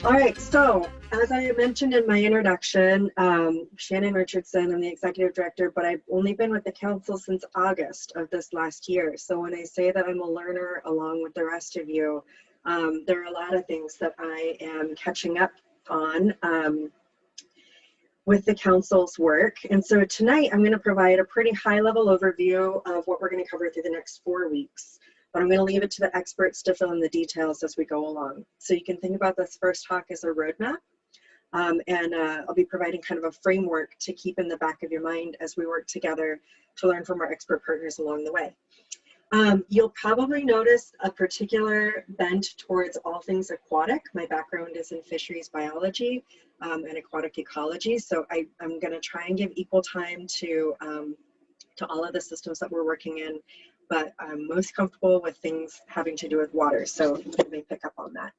All right, so as I mentioned in my introduction, Shannon Richardson, I'm the executive director, but I've only been with the council since August of this last year. So when I say that I'm a learner along with the rest of you, there are a lot of things that I am catching up on with the council's work. And so tonight I'm going to provide a pretty high level overview of what we're going to cover through the next 4 weeks. But I'm going to leave it to the experts to fill in the details as we go along. So you can think about this first talk as a roadmap. I'll be providing kind of a framework to keep in the back of your mind as we work together to learn from our expert partners along the way. You'll probably notice a particular bent towards all things aquatic. My background is in fisheries biology and aquatic ecology. So I'm going to try and give equal time to all of the systems that we're working in, but I'm most comfortable with things having to do with water. So let me pick up on that.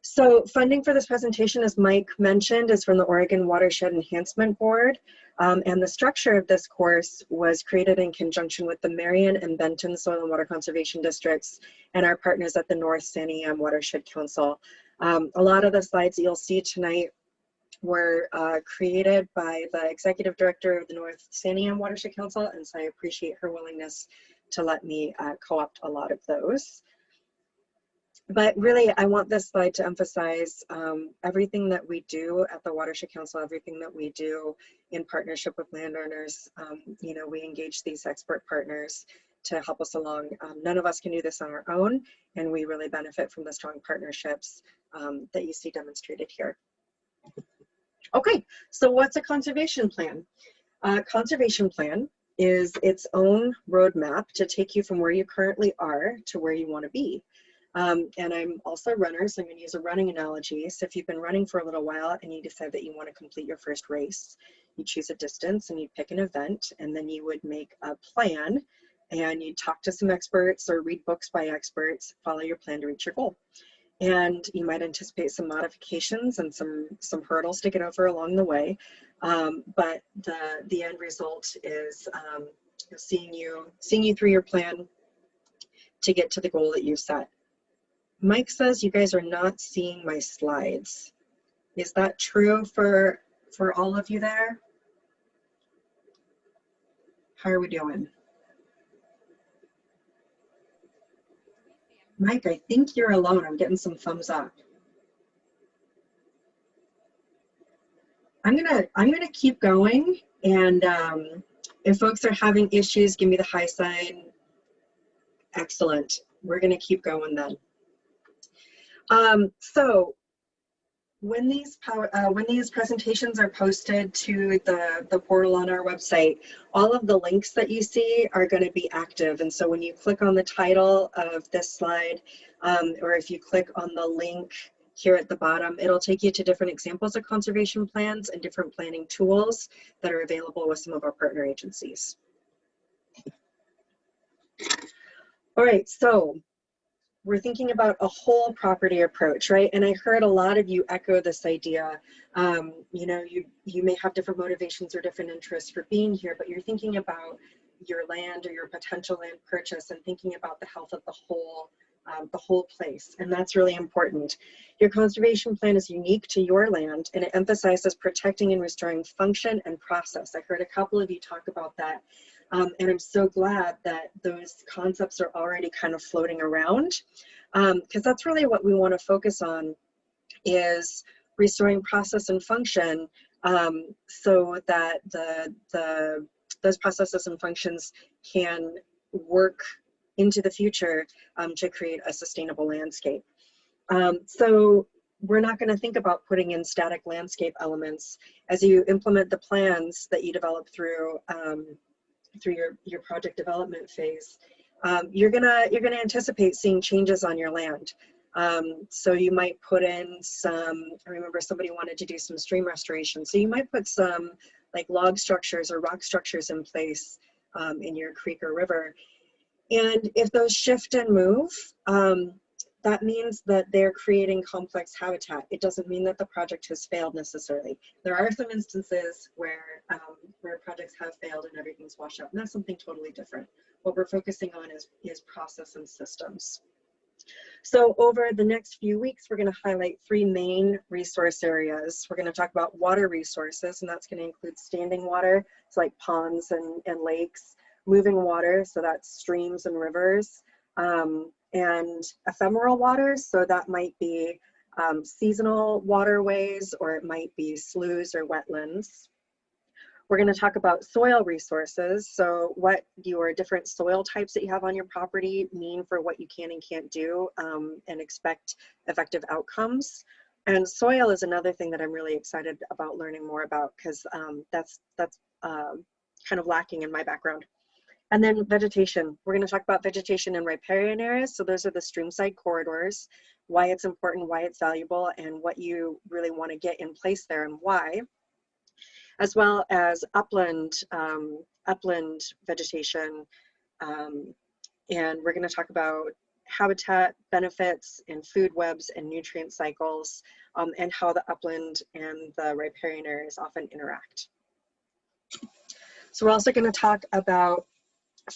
So funding for this presentation, as Mike mentioned, is from the Oregon Watershed Enhancement Board. And the structure of this course was created in conjunction with the Marion and Benton Soil and Water Conservation Districts and our partners at the North Santiam Watershed Council. A lot of the slides that you'll see tonight were created by the executive director of the North Santiam Watershed Council, and so I appreciate her willingness to let me co-opt a lot of those. But really, I want this slide to emphasize everything that we do at the Watershed Council, everything that we do in partnership with landowners. You know, we engage these expert partners to help us along. None of us can do this on our own, and we really benefit from the strong partnerships that you see demonstrated here. Okay, so what's a conservation plan? A conservation plan is its own roadmap to take you from where you currently are to where you want to be. And I'm also a runner, so I'm going to use a running analogy. So if you've been running for a little while and you decide that you want to complete your first race, you choose a distance and you pick an event, and then you would make a plan and you talk to some experts or read books by experts, follow your plan to reach your goal. And you might anticipate some modifications and some hurdles to get over along the way. But the end result is seeing you through your plan to get to the goal that you set. Mike says you guys are not seeing my slides. Is that true for all of you there? How are we doing? Mike, I think you're alone. I'm getting some thumbs up. I'm gonna keep going, and if folks are having issues, give me the high sign. Excellent. We're gonna keep going then. So when these presentations are posted to the portal on our website, all of the links that you see are going to be active. And so when you click on the title of this slide, or if you click on the link here at the bottom, it'll take you to different examples of conservation plans and different planning tools that are available with some of our partner agencies. All right, so we're thinking about a whole property approach, right? And I heard a lot of you echo this idea. You know, you may have different motivations or different interests for being here, but you're thinking about your land or your potential land purchase and thinking about the health of the whole place. And that's really important. Your conservation plan is unique to your land, and it emphasizes protecting and restoring function and process. I heard a couple of you talk about that. And I'm so glad that those concepts are already kind of floating around, because that's really what we want to focus on, is restoring process and function, so that those processes and functions can work into the future to create a sustainable landscape. So we're not going to think about putting in static landscape elements as you implement the plans that you develop through your project development phase. You're gonna anticipate seeing changes on your land. So you might put in some, I remember somebody wanted to do some stream restoration. So you might put some like log structures or rock structures in place in your creek or river. And if those shift and move, that means that they're creating complex habitat. It doesn't mean that the project has failed necessarily. There are some instances where projects have failed and everything's washed out, and that's something totally different. What we're focusing on is process and systems. So over the next few weeks, we're going to highlight 3 main resource areas. We're going to talk about water resources, and that's going to include standing water, so like ponds and lakes, moving water, so that's streams and rivers, and ephemeral waters, so that might be seasonal waterways, or it might be sloughs or wetlands. We're going to talk about soil resources, so what your different soil types that you have on your property mean for what you can and can't do, and expect effective outcomes. And soil is another thing that I'm really excited about learning more about, because that's kind of lacking in my background. And then vegetation. We're going to talk about vegetation in riparian areas. So those are the streamside corridors, why it's important, why it's valuable, and what you really want to get in place there and why, as well as upland vegetation. And we're going to talk about habitat benefits and food webs and nutrient cycles, and how the upland and the riparian areas often interact. So we're also going to talk about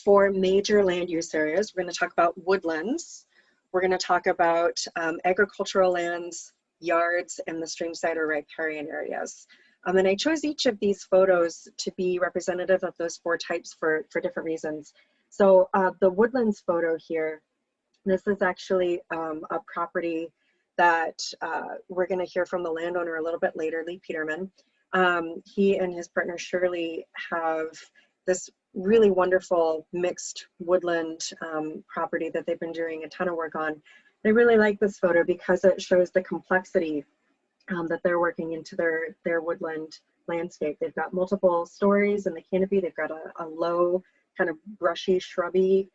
4 major land use areas. We're going to talk about woodlands. We're going to talk about agricultural lands, yards, and the streamside or riparian areas. And I chose each of these photos to be representative of those 4 types for different reasons. So the woodlands photo here, this is actually a property that we're going to hear from the landowner a little bit later, Lee Peterman. He and his partner Shirley have this really wonderful mixed woodland property that they've been doing a ton of work on. I really like this photo because it shows the complexity that they're working into their woodland landscape. They've got multiple stories in the canopy. They've got a low kind of brushy shrubby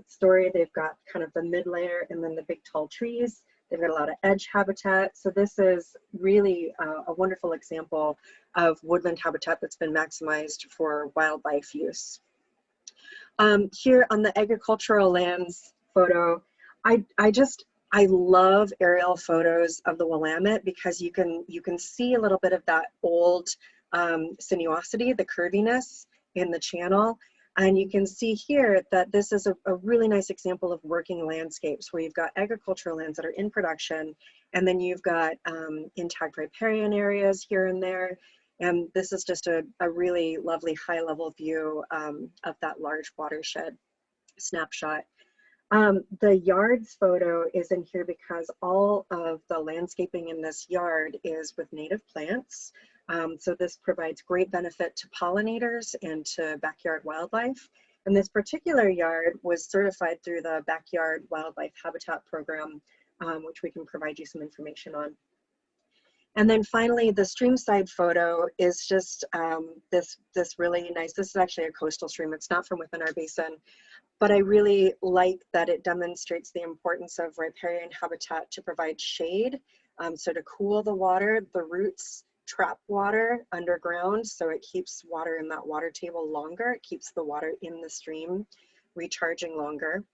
story. They've got kind of the mid layer and then the big tall trees. They've got a lot of edge habitat. So this is really a wonderful example of woodland habitat that's been maximized for wildlife use. Here on the agricultural lands photo, I love aerial photos of the Willamette because you can see a little bit of that old sinuosity, the curviness in the channel. And you can see here that this is a really nice example of working landscapes where you've got agricultural lands that are in production, and then you've got intact riparian areas here and there. And this is just a really lovely high-level view of that large watershed snapshot. The yards photo is in here because all of the landscaping in this yard is with native plants. So this provides great benefit to pollinators and to backyard wildlife. And this particular yard was certified through the Backyard Wildlife Habitat Program, which we can provide you some information on. And then finally, the streamside photo is just this really nice, this is actually a coastal stream. It's not from within our basin, but I really like that it demonstrates the importance of riparian habitat to provide shade. So to cool the water, the roots trap water underground, so it keeps water in that water table longer. It keeps the water in the stream recharging longer.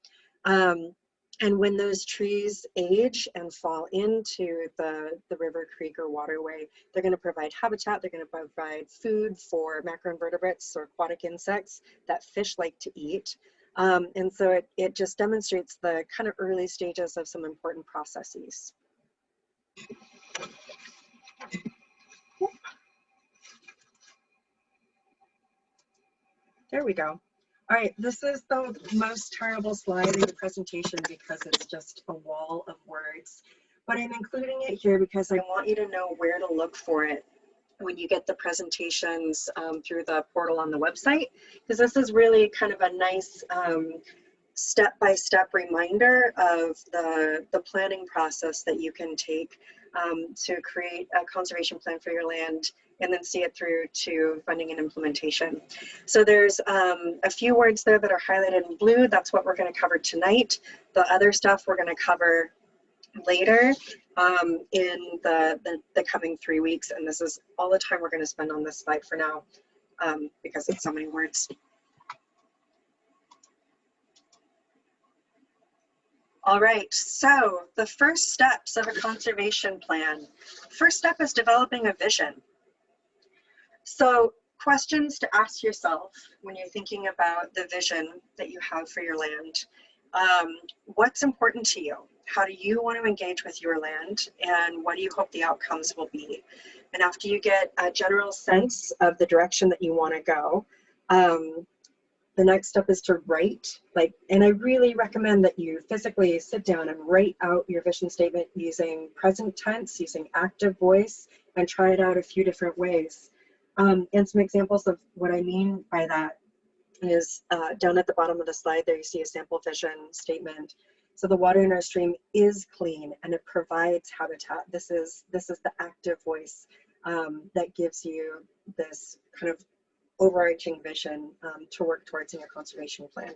And when those trees age and fall into the river, creek, or waterway, they're going to provide habitat. They're going to provide food for macroinvertebrates or aquatic insects that fish like to eat. And so it just demonstrates the kind of early stages of some important processes. There we go. All right, this is the most terrible slide in the presentation because it's just a wall of words, but I'm including it here because I want you to know where to look for it when you get the presentations through the portal on the website, because this is really kind of a nice step-by-step reminder of the planning process that you can take to create a conservation plan for your land and then see it through to funding and implementation. So there's a few words there that are highlighted in blue. That's what we're going to cover tonight. The other stuff we're going to cover later in the coming 3 weeks. And this is all the time we're going to spend on this slide for now because it's so many words. All right, so the first steps of a conservation plan. First step is developing a vision. So questions to ask yourself when you're thinking about the vision that you have for your land. What's important to you? how do you want to engage with your land, and what do you hope the outcomes will be? And after you get a general sense of the direction that you want to go, the next step is to write, and I really recommend that you physically sit down and write out your vision statement using present tense, using active voice, and try it out a few different ways. And some examples of what I mean by that is down at the bottom of the slide there, you see a sample vision statement. So the water in our stream is clean and it provides habitat. This is the active voice that gives you this kind of overarching vision to work towards in your conservation plan.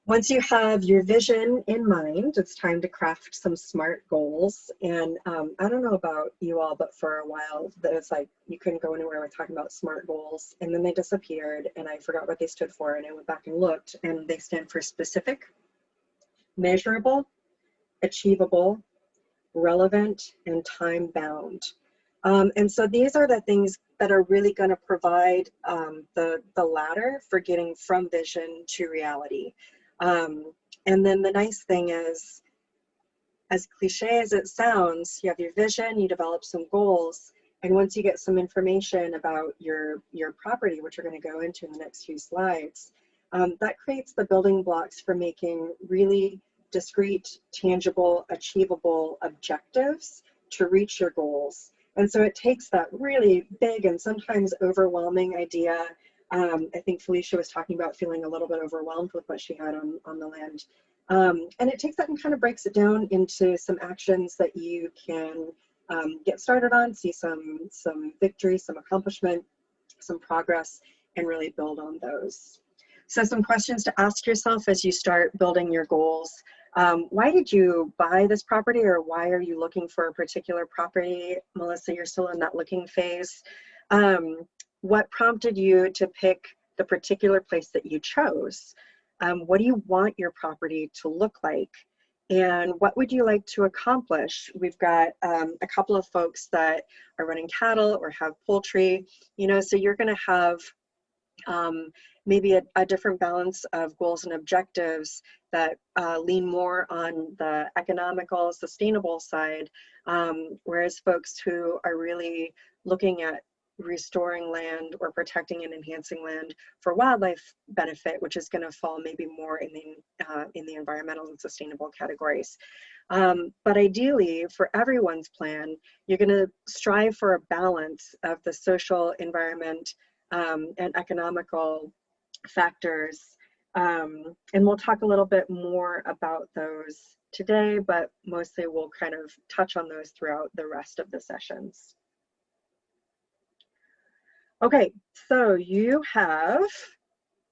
Once you have your vision in mind, it's time to craft some SMART goals. And I don't know about you all, but for a while, it's like you couldn't go anywhere with talking about SMART goals. And then they disappeared and I forgot what they stood for. And I went back and looked, and they stand for specific, measurable, achievable, relevant, and time-bound. And so these are the things that are really going to provide the ladder for getting from vision to reality. And then the nice thing is, as cliche as it sounds, you have your vision, you develop some goals, and once you get some information about your property, which we're going to go into in the next few slides, that creates the building blocks for making really discrete, tangible, achievable objectives to reach your goals. And so it takes that really big and sometimes overwhelming idea. I think Felicia was talking about feeling a little bit overwhelmed with what she had on the land. And it takes that and kind of breaks it down into some actions that you can get started on, see some victory, some accomplishment, some progress, and really build on those. So some questions to ask yourself as you start building your goals. Why did you buy this property, or why are you looking for a particular property? Melissa, you're still in that looking phase. What prompted you to pick the particular place that you chose? What do you want your property to look like? And what would you like to accomplish? We've got a couple of folks that are running cattle or have poultry, so you're going to have maybe a different balance of goals and objectives that lean more on the economical, sustainable side, whereas folks who are really looking at restoring land or protecting and enhancing land for wildlife benefit, which is going to fall maybe more in the environmental and sustainable categories. But ideally, for everyone's plan, you're going to strive for a balance of the social, environment, and economical factors. And we'll talk a little bit more about those today, but mostly we'll kind of touch on those throughout the rest of the sessions. Okay, so you have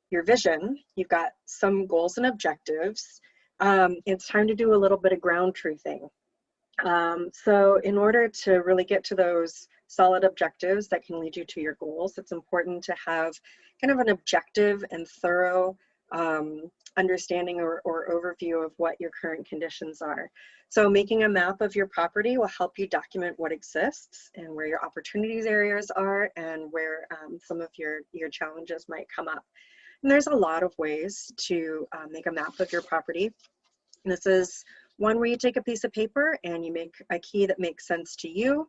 your vision, you've got some goals and objectives. It's time to do a little bit of ground truthing. So in order to really get to those solid objectives that can lead you to your goals, it's important to have kind of an objective and thorough understanding or overview of what your current conditions are. So making a map of your property will help you document what exists and where your opportunities areas are and where some of your challenges might come up. And there's a lot of ways to make a map of your property. This is one where you take a piece of paper and you make a key that makes sense to you,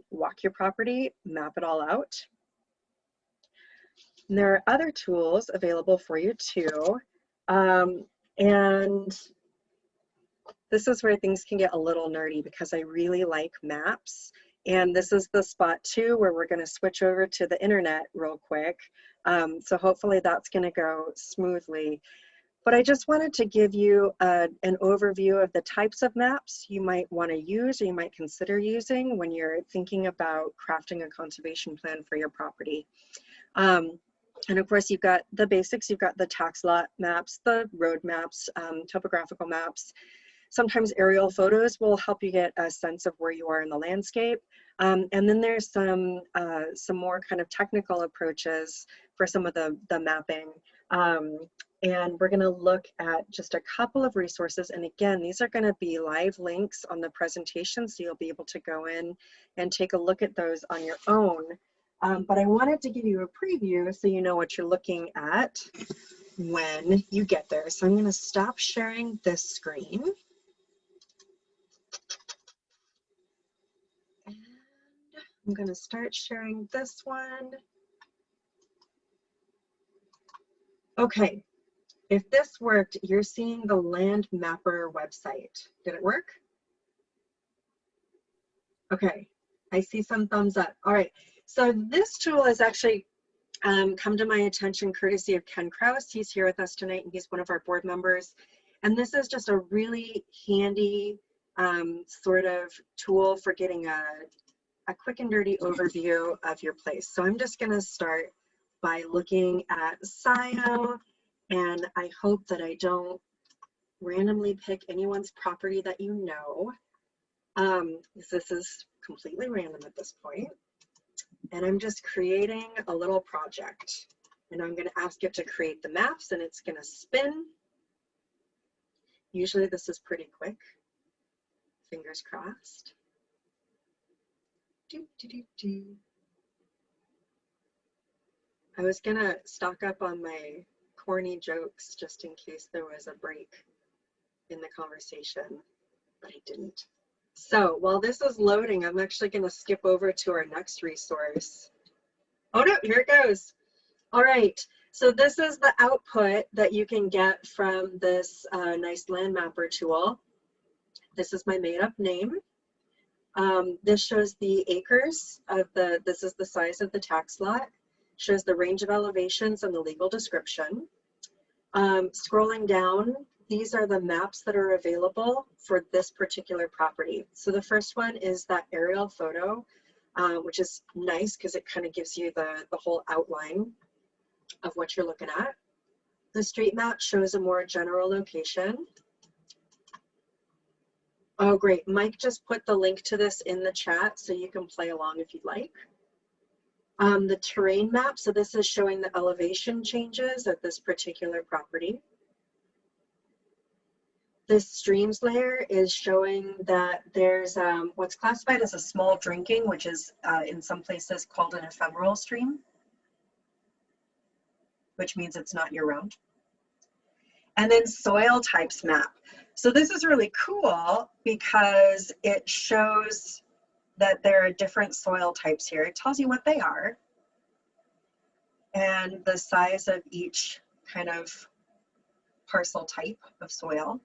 walk your property, map it all out. And there are other tools available for you too. And this is where things can get a little nerdy because I really like maps. And this is the spot too where we're going to switch over to the internet real quick. So hopefully that's going to go smoothly. But I just wanted to give you an overview of the types of maps you might want to use or you might consider using when you're thinking about crafting a conservation plan for your property. And of course, you've got the basics. You've got the tax lot maps, the road maps, topographical maps. Sometimes aerial photos will help you get a sense of where you are in the landscape. And then there's some more kind of technical approaches for some of the mapping. And we're going to look at just a couple of resources. And again, these are going to be live links on the presentation, so you'll be able to go in and take a look at those on your own. But I wanted to give you a preview so you know what you're looking at. when you get there. So I'm going to stop sharing this screen. And I'm going to start sharing this one. Okay, if this worked, you're seeing the Land Mapper website. Did it work? Okay, I see some thumbs up. All right, so this tool has actually come to my attention courtesy of Ken Krause. He's here with us tonight and he's one of our board members. And this is just a really handy sort of tool for getting a quick and dirty overview of your place. So I'm just gonna start by looking at SIO, and I hope that I don't randomly pick anyone's property that you know. This is completely random at this point. And I'm just creating a little project. And I'm gonna ask it to create the maps and it's gonna spin. Usually this is pretty quick, fingers crossed. I was gonna stock up on my corny jokes just in case there was a break in the conversation, but I didn't. So while this is loading, I'm actually going to skip over to our next resource. Oh no, here it goes. All right, so this is the output that you can get from this nice Land Mapper tool. This is my made up name. This shows the acres of this is the size of the tax lot, shows the range of elevations and the legal description. Scrolling down, these are the maps that are available for this particular property. So the first one is that aerial photo, which is nice because it kind of gives you the whole outline of what you're looking at. The street map shows a more general location. Oh, great. Mike just put the link to this in the chat so you can play along if you'd like. The terrain map, so this is showing the elevation changes of this particular property. This streams layer is showing that there's what's classified as a small drinking, which is in some places called an ephemeral stream, which means it's not year-round. And then soil types map. So this is really cool because it shows that there are different soil types here. It tells you what they are and the size of each kind of parcel type of soil.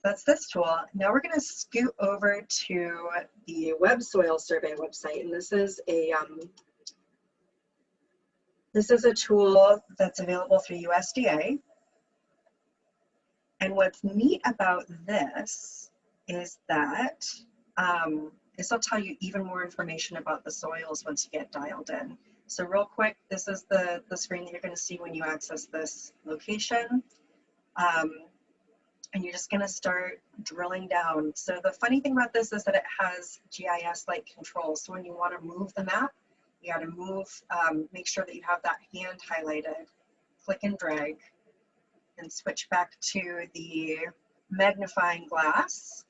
That's this tool. Now we're going to scoot over to the Web Soil Survey website, and this is a tool that's available through USDA. And what's neat about this is that this will tell you even more information about the soils once you get dialed in. So real quick, this is the screen that you're going to see when you access this location. And you're just going to start drilling down. So the funny thing about this is that it has GIS-like controls. So when you want to move the map, you got to move, make sure that you have that hand highlighted, click and drag, and switch back to the magnifying glass.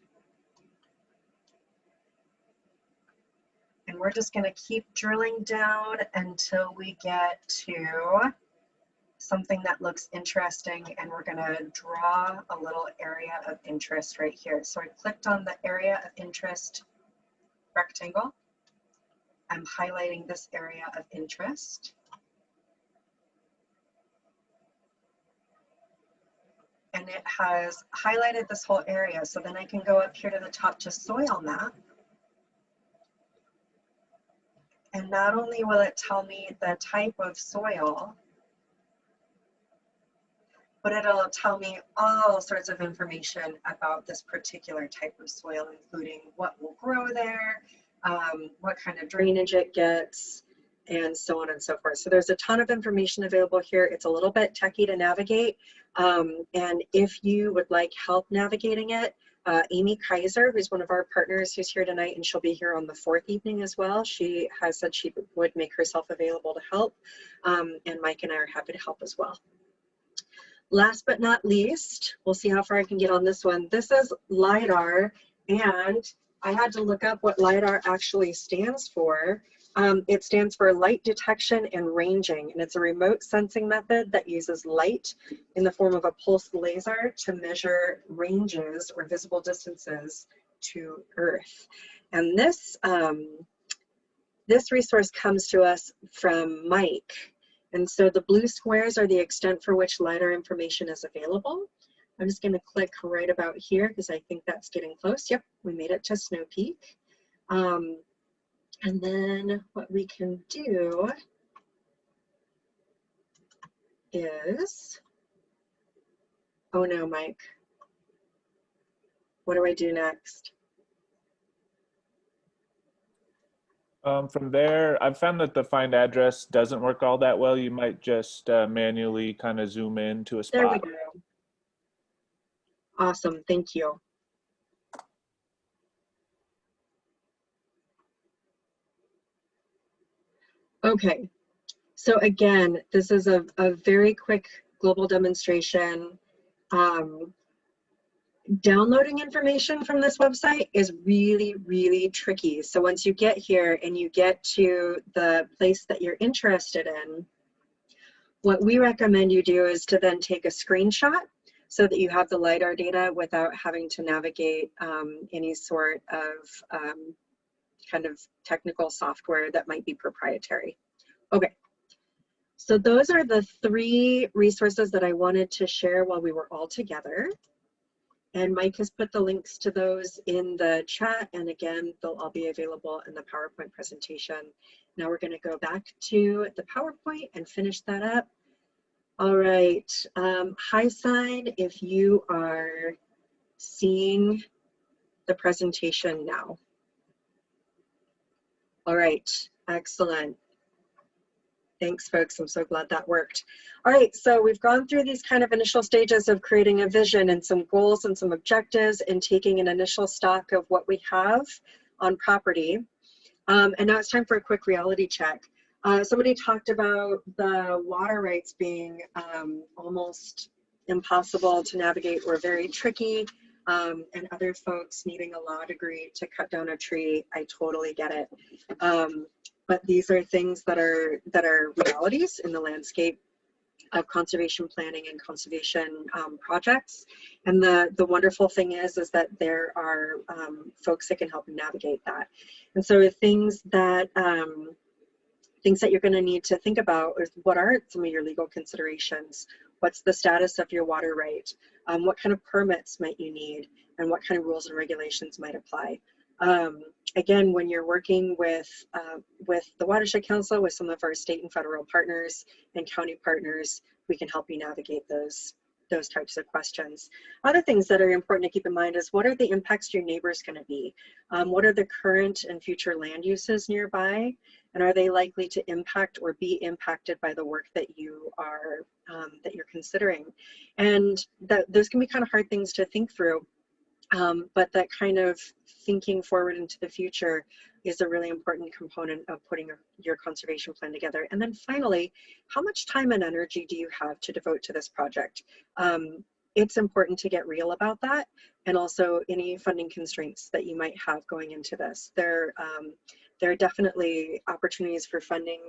And we're just going to keep drilling down until we get to something that looks interesting, and we're going to draw a little area of interest right here. So I clicked on the area of interest rectangle. I'm highlighting this area of interest. And it has highlighted this whole area. So then I can go up here to the top to soil map. And not only will it tell me the type of soil, but it'll tell me all sorts of information about this particular type of soil, including what will grow there, what kind of drainage it gets, and so on and so forth. So there's a ton of information available here. It's a little bit techy to navigate. And if you would like help navigating it, Amy Kaiser, who's one of our partners who's here tonight, and she'll be here on the 4th evening as well. She has said she would make herself available to help. And Mike and I are happy to help as well. Last but not least, we'll see how far I can get on this one. This is LiDAR, and I had to look up what LiDAR actually stands for. It stands for light detection and ranging, and it's a remote sensing method that uses light in the form of a pulsed laser to measure ranges or visible distances to Earth. And this resource comes to us from Mike. And so the blue squares are the extent for which LiDAR information is available. I'm just going to click right about here because I think that's getting close. Yep, we made it to Snow Peak. And then what we can do is, oh no, Mike, what do I do next? From there, I've found that the find address doesn't work all that well. You might just manually kind of zoom in to a spot. There we go. Awesome, thank you. Okay, so again, this is a very quick global demonstration. Downloading information from this website is really, really tricky. So once you get here and you get to the place that you're interested in, what we recommend you do is to then take a screenshot so that you have the LiDAR data without having to navigate any sort of kind of technical software that might be proprietary. Okay, so those are the 3 resources that I wanted to share while we were all together. And Mike has put the links to those in the chat. And again, they'll all be available in the PowerPoint presentation. Now we're going to go back to the PowerPoint and finish that up. All right, hi sign if you are seeing the presentation now. All right, excellent. Thanks, folks. I'm so glad that worked. All right, so we've gone through these kind of initial stages of creating a vision and some goals and some objectives and taking an initial stock of what we have on property. And now it's time for a quick reality check. Somebody talked about the water rights being almost impossible to navigate or very tricky, and other folks needing a law degree to cut down a tree. I totally get it. But these are things that are realities in the landscape of conservation planning and conservation projects. And the wonderful thing is that there are folks that can help you navigate that. And so things that you're going to need to think about is what are some of your legal considerations? What's the status of your water right? What kind of permits might you need? And what kind of rules and regulations might apply? Again, when you're working with the Watershed Council, with some of our state and federal partners and county partners, we can help you navigate those types of questions. Other things that are important to keep in mind is what are the impacts to your neighbors going to be? What are the current and future land uses nearby? And are they likely to impact or be impacted by the work that you are that you're considering? And those can be kind of hard things to think through. But that kind of thinking forward into the future is a really important component of putting your conservation plan together. And then finally, how much time and energy do you have to devote to this project? It's important to get real about that, and also any funding constraints that you might have going into this. There are definitely opportunities for funding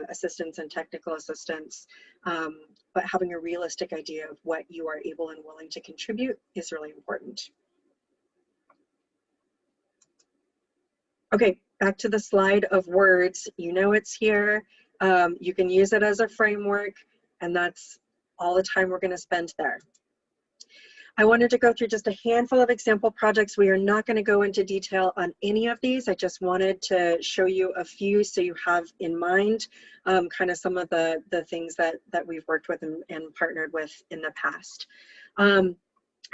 assistance and technical assistance, but having a realistic idea of what you are able and willing to contribute is really important. Okay, back to the slide of words. You know it's here. You can use it as a framework, and that's all the time we're going to spend there. I wanted to go through just a handful of example projects. We are not going to go into detail on any of these. I just wanted to show you a few so you have in mind kind of some of the things that we've worked with and partnered with in the past.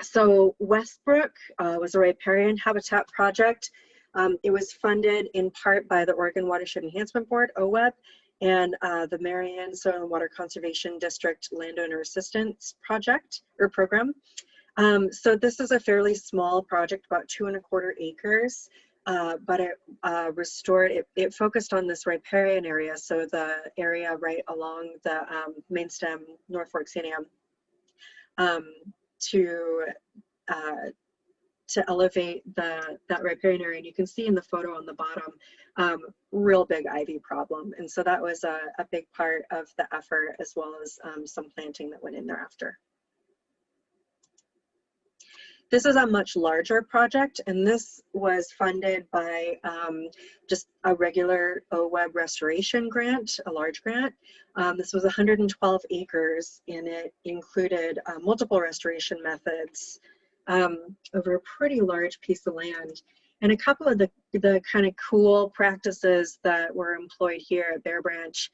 So Westbrook was a riparian habitat project. It was funded in part by the Oregon Watershed Enhancement Board, OWEB, and the Marion Soil and Water Conservation District Landowner Assistance Project or Program. So this is a fairly small project, about 2¼ acres, but it it focused on this riparian area, so the area right along the main stem, North Fork Santiam, to elevate that riparian area. And you can see in the photo on the bottom, real big ivy problem. And so that was a big part of the effort, as well as some planting that went in thereafter. This is a much larger project, and this was funded by just a regular OWEB restoration grant, a large grant. This was 112 acres, and it included multiple restoration methods over a pretty large piece of land. And a couple of the kind of cool practices that were employed here at Bear Branch,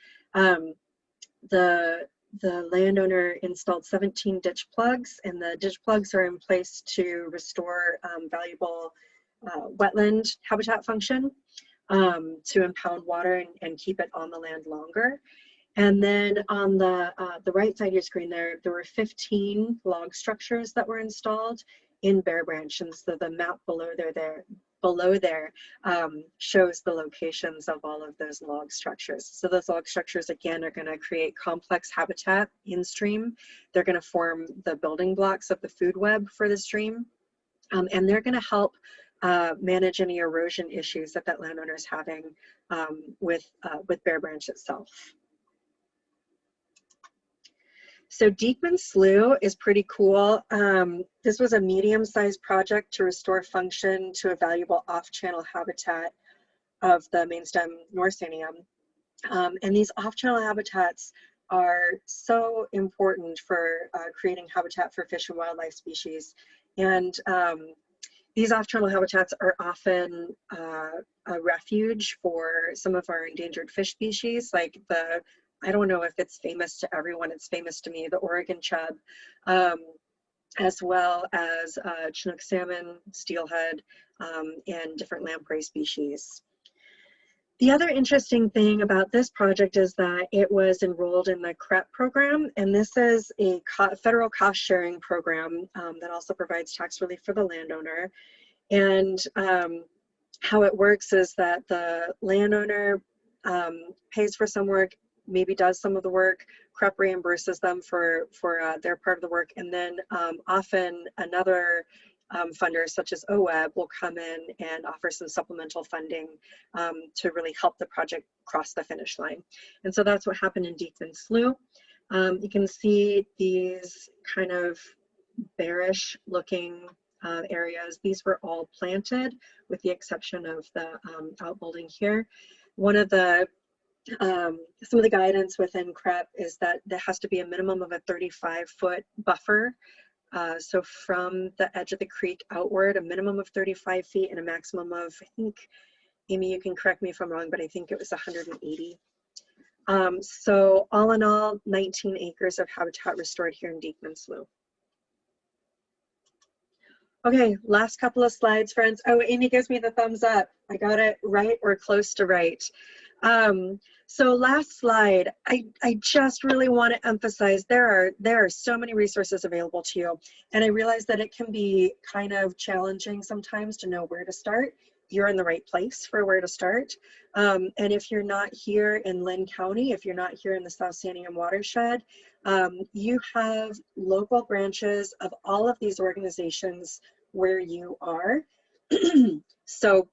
the landowner installed 17 ditch plugs, and the ditch plugs are in place to restore valuable wetland habitat function, to impound water and keep it on the land longer. And then on the right side of your screen there were 15 log structures that were installed in Bear Branch. And so the map below there shows the locations of all of those log structures. So those log structures, again, are going to create complex habitat in stream. They're going to form the building blocks of the food web for the stream. And they're going to help manage any erosion issues that landowner is having with Bear Branch itself. So Diekman Slough is pretty cool. This was a medium-sized project to restore function to a valuable off-channel habitat of the main stem North Santiam. And these off-channel habitats are so important for creating habitat for fish and wildlife species. And these off-channel habitats are often a refuge for some of our endangered fish species, like I don't know if it's famous to everyone, it's famous to me, the Oregon chub, as well as Chinook salmon, steelhead, and different lamprey species. The other interesting thing about this project is that it was enrolled in the CREP program, and this is a federal cost sharing program that also provides tax relief for the landowner. And how it works is that the landowner pays for some work, maybe does some of the work, CREP reimburses them for their part of the work, and then often another funders such as OWEB will come in and offer some supplemental funding to really help the project cross the finish line. And so that's what happened in Diekman Slough. You can see these kind of bearish looking areas. These were all planted with the exception of the outbuilding here. One of the some of the guidance within CREP is that there has to be a minimum of a 35-foot buffer. So from the edge of the creek outward, a minimum of 35 feet and a maximum of, I think, Amy, you can correct me if I'm wrong, but I think it was 180. So all in all, 19 acres of habitat restored here in Diekman Slough. Okay, last couple of slides, friends. Oh, Amy gives me the thumbs up. I got it right or close to right. So last slide, I just really want to emphasize there are so many resources available to you, and I realize that it can be kind of challenging sometimes to know where to start. You're in the right place for where to start. And if you're not here in Lynn County, if you're not here in the South Santiam watershed, you have local branches of all of these organizations where you are. So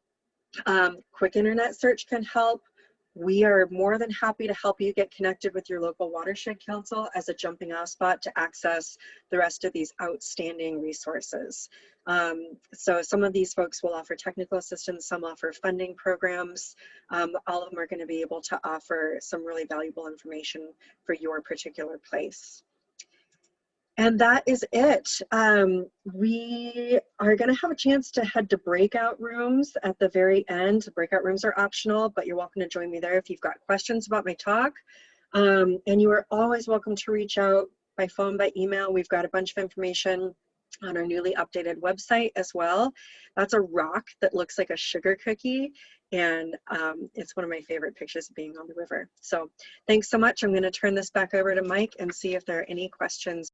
quick internet search can help. We are more than happy to help you get connected with your local watershed council as a jumping off spot to access the rest of these outstanding resources. So some of these folks will offer technical assistance, some offer funding programs. All of them are going to be able to offer some really valuable information for your particular place. And that is it. We are going to have a chance to head to breakout rooms at the very end. Breakout rooms are optional, but you're welcome to join me there if you've got questions about my talk. And you are always welcome to reach out by phone, by email. We've got a bunch of information on our newly updated website as well. That's a rock that looks like a sugar cookie. And it's one of my favorite pictures of being on the river. So thanks so much. I'm going to turn this back over to Mike and see if there are any questions.